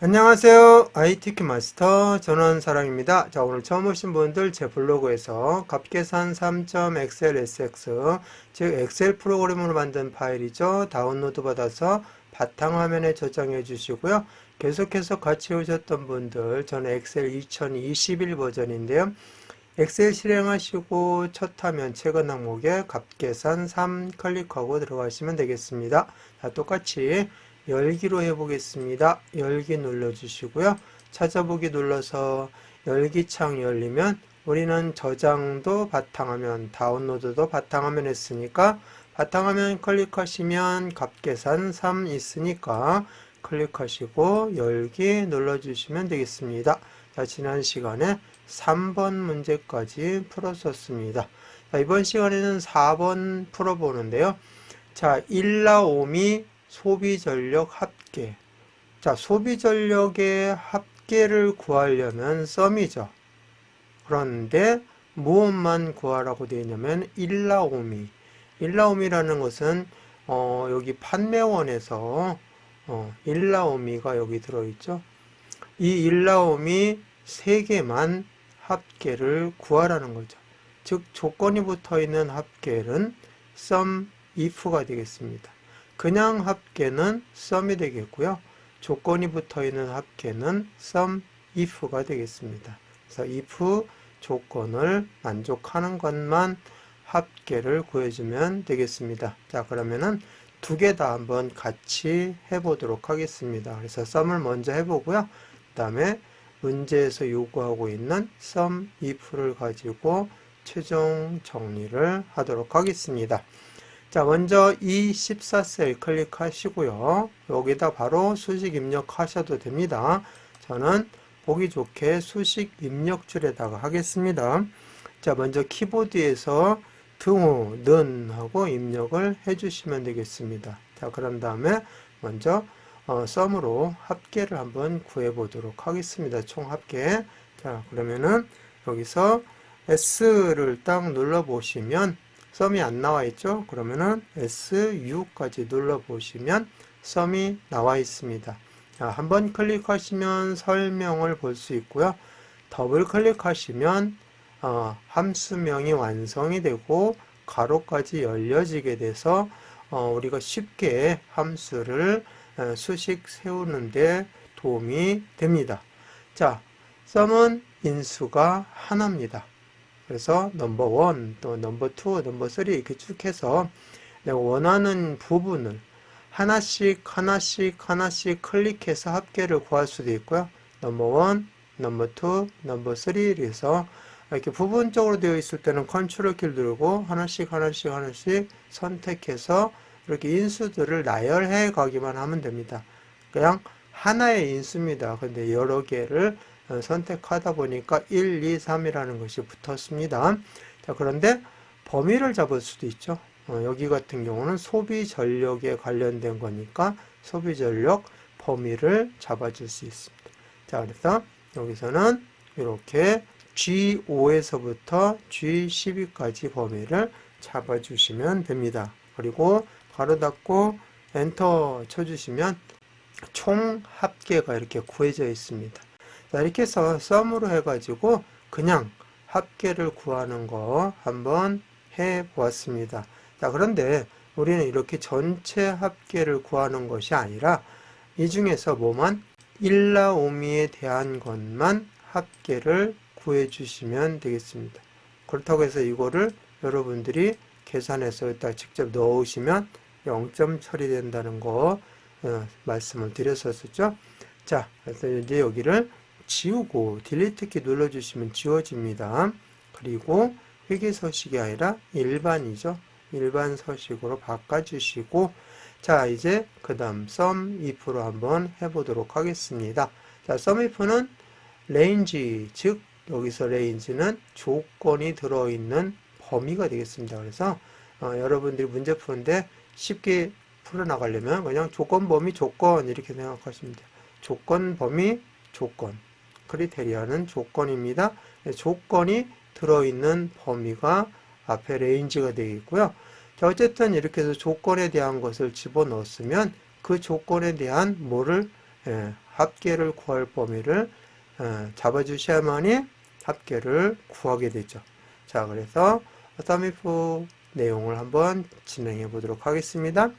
안녕하세요. ITK 마스터 전원사랑입니다. 자, 오늘 처음 오신 분들 제 블로그에서 값계산 3.xlsx 즉 엑셀 프로그램으로 만든 파일이죠. 다운로드 받아서 바탕화면에 저장해 주시고요. 계속해서 같이 오셨던 분들 저는 엑셀 2021 버전인데요. 엑셀 실행하시고 첫 화면 최근 항목에 값계산 3 클릭하고 들어가시면 되겠습니다. 자, 똑같이 열기로 해보겠습니다. 열기 눌러주시고요. 찾아보기 눌러서 열기 창 열리면 우리는 저장도 바탕화면, 다운로드도 바탕화면 했으니까 바탕화면 클릭하시면 값계산 3 있으니까 클릭하시고 열기 눌러주시면 되겠습니다. 자, 지난 시간에 3번 문제까지 풀었었습니다. 자, 이번 시간에는 4번 풀어보는데요. 자, 일라오미 소비전력 합계. 자, 소비전력의 합계를 구하려면 썸이죠. 그런데 무엇만 구하라고 되어 있냐면 일라오미. 일라오미라는 것은 여기 판매원에서 일라오미가 여기 들어있죠. 이 일라오미 3개만 합계를 구하라는 거죠. 즉 조건이 붙어 있는 합계는 sum if가 되겠습니다. 그냥 합계는 sum이 되겠고요. 조건이 붙어 있는 합계는 sum if가 되겠습니다. 그래서 if 조건을 만족하는 것만 합계를 구해주면 되겠습니다. 자, 그러면은 두 개 다 한번 같이 해보도록 하겠습니다. 그래서 sum을 먼저 해보고요. 그 다음에 문제에서 요구하고 있는 sum if를 가지고 최종 정리를 하도록 하겠습니다. 자, 먼저 이 14셀 클릭하시고요. 여기다 바로 수식 입력하셔도 됩니다. 저는 보기 좋게 수식 입력줄에다가 하겠습니다. 자, 먼저 키보드에서 등호, 는 하고 입력을 해주시면 되겠습니다. 자, 그런 다음에 먼저 썸으로 합계를 한번 구해 보도록 하겠습니다. 총 합계. 자, 그러면은 여기서 S를 딱 눌러 보시면 썸이 안 나와 있죠? 그러면은 SU까지 눌러 보시면 썸이 나와 있습니다. 자, 한번 클릭하시면 설명을 볼 수 있고요. 더블 클릭하시면 함수명이 완성이 되고 가로까지 열려지게 돼서 우리가 쉽게 함수를 수식 세우는데 도움이 됩니다. 자, sum은 인수가 하나입니다. 그래서 넘버 1, 또 넘버 2, 넘버 3 이렇게 쭉 해서 내가 원하는 부분을 하나씩 클릭해서 합계를 구할 수도 있고요. 넘버 1, 넘버 2, 넘버 3 이래서 이렇게 부분적으로 되어 있을 때는 컨트롤 키를 누르고 하나씩 선택해서 이렇게 인수들을 나열해 가기만 하면 됩니다. 그냥 하나의 인수입니다. 근데 여러 개를 선택하다 보니까 1, 2, 3이라는 것이 붙었습니다. 자, 그런데 범위를 잡을 수도 있죠. 여기 같은 경우는 소비 전력에 관련된 거니까 소비 전력 범위를 잡아줄 수 있습니다. 자, 그래서 여기서는 이렇게 G5에서부터 G12까지 범위를 잡아주시면 됩니다. 그리고 가로 닫고 엔터 쳐주시면 총 합계가 이렇게 구해져 있습니다. 자, 이렇게 해서 썸으로 해가지고 그냥 합계를 구하는 거 한번 해 보았습니다. 자, 그런데 우리는 이렇게 전체 합계를 구하는 것이 아니라 이 중에서 뭐만 일라오미에 대한 것만 합계를 구해 주시면 되겠습니다. 그렇다고 해서 이거를 여러분들이 계산해서 일단 직접 넣으시면 0점 처리된다는 거 말씀을 드렸었죠. 자, 그래서 이제 여기를 지우고 딜리트 키 눌러주시면 지워집니다. 그리고 회계 서식이 아니라 일반이죠. 일반 서식으로 바꿔주시고, 자, 이제 그 다음 sum if로 한번 해보도록 하겠습니다. 자, sum if는 range, 즉 여기서 range는 조건이 들어있는 범위가 되겠습니다. 그래서 여러분들이 문제 푸는데 쉽게 풀어나가려면 그냥 조건, 범위, 조건 이렇게 생각하시면 돼요. 조건, 범위, 조건. 크리테리아는 조건입니다. 조건이 들어있는 범위가 앞에 레인지가 되어 있고요. 자, 어쨌든 이렇게 해서 조건에 대한 것을 집어넣었으면 그 조건에 대한 뭐를 합계를 구할 범위를 잡아주셔야만이 합계를 구하게 되죠. 자, 그래서 SUMIF 내용을 한번 진행해 보도록 하겠습니다.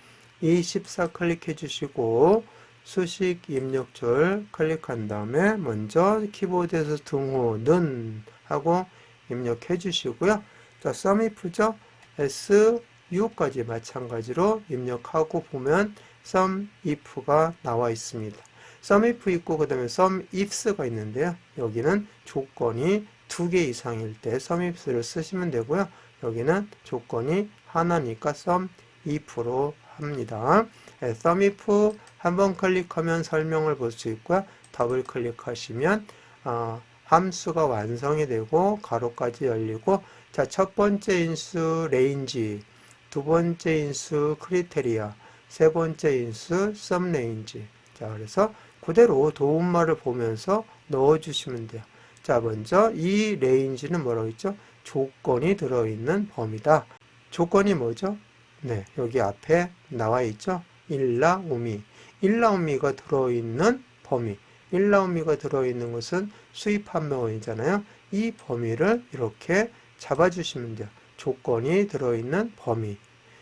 24 클릭해 주시고 수식 입력줄 클릭한 다음에 먼저 키보드에서 등호는 하고 입력해 주시고요. 자, SUMIF죠. SU까지 마찬가지로 입력하고 보면 SUMIF가 나와 있습니다. SUMIF 있고 그 다음에 SUMIFS가 있는데요. 여기는 조건이 2개 이상일 때 SUMIFS를 쓰시면 되고요. 여기는 조건이 하나니까 SUMIF로 합니다. SUMIF 한번 클릭하면 설명을 볼 수 있고요. 더블 클릭하시면 함수가 완성이 되고 가로까지 열리고, 자, 첫 번째 인수 레인지, 두 번째 인수 크리테리아, 세 번째 인수 썸레인지. 자, 그래서 그대로 도움말을 보면서 넣어주시면 돼요. 자, 먼저 이 레인지는 뭐라고 했죠? 조건이 들어있는 범위다. 조건이 뭐죠? 네, 여기 앞에 나와 있죠? 일라오미. 일라오미가 들어있는 범위. 일라오미가 들어있는 것은 수입 판매원이잖아요. 이 범위를 이렇게 잡아주시면 돼요. 조건이 들어있는 범위.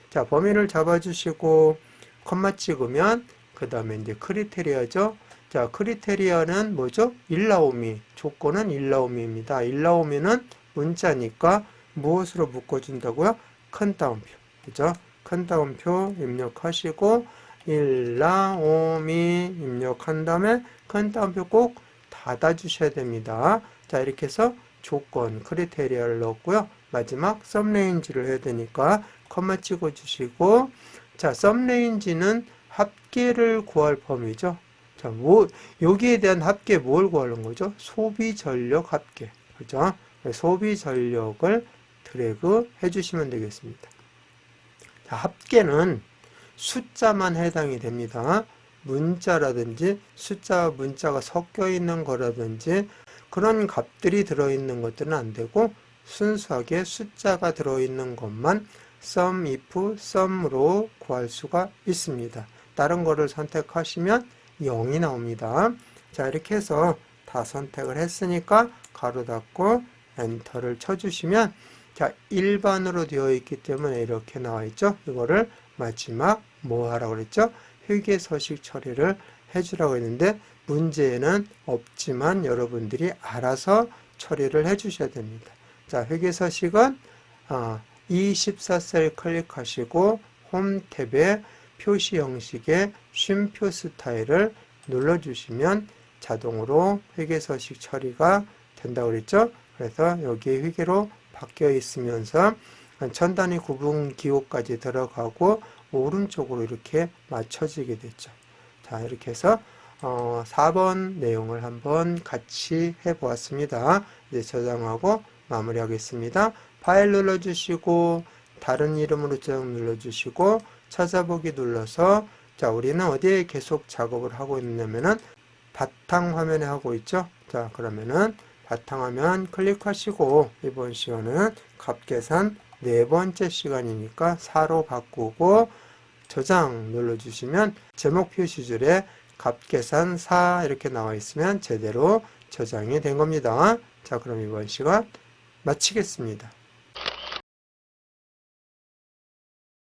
자, 범위를 잡아주시고 콤마 찍으면 그 다음에 이제 크리테리아죠. 자, 크리테리아는 뭐죠? 일라오미. 조건은 일라오미입니다. 일라오미는 문자니까 무엇으로 묶어준다고요? 큰 따옴표. 그죠? 큰 따옴표 입력하시고 일라오미 입력한 다음에 큰 따옴표 꼭 닫아주셔야 됩니다. 자, 이렇게 해서 조건, 크리테리아를 넣었고요. 마지막 썸레인지를 해야 되니까 컴마 찍어주시고, 자, 썸레인지는 합계를 구할 범위죠. 자, 여기에 대한 합계 뭘 구하는 거죠? 소비 전력 합계. 그죠? 소비 전력을 드래그 해주시면 되겠습니다. 자, 합계는 숫자만 해당이 됩니다. 문자라든지 숫자와 문자가 섞여 있는 거라든지 그런 값들이 들어있는 것들은 안 되고 순수하게 숫자가 들어있는 것만 SUMIF, SUM으로 구할 수가 있습니다. 다른 거를 선택하시면 0이 나옵니다. 자, 이렇게 해서 다 선택을 했으니까 가로 닫고 엔터를 쳐주시면, 자, 일반으로 되어 있기 때문에 이렇게 나와 있죠. 이거를 마지막 뭐 하라고 그랬죠? 회계서식 처리를 해주라고 했는데 문제에는 없지만 여러분들이 알아서 처리를 해주셔야 됩니다. 자, 회계서식은 24셀 클릭하시고 홈 탭에 표시 형식의 쉼표 스타일을 눌러주시면 자동으로 회계서식 처리가 된다고 그랬죠. 그래서 여기에 회계로 바뀌어 있으면서 천 단위 구분 기호까지 들어가고 오른쪽으로 이렇게 맞춰지게 됐죠. 자, 이렇게 해서 4번 내용을 한번 같이 해보았습니다. 이제 저장하고 마무리하겠습니다. 파일 눌러주시고 다른 이름으로 저장 눌러주시고 찾아보기 눌러서, 자, 우리는 어디에 계속 작업을 하고 있냐면은 바탕화면에 하고 있죠. 자, 그러면은 바탕화면 클릭하시고 이번 시간은 값계산 네 번째 시간이니까 4로 바꾸고 저장 눌러주시면 제목 표시줄에 값계산 4 이렇게 나와 있으면 제대로 저장이 된 겁니다. 자, 그럼 이번 시간 마치겠습니다.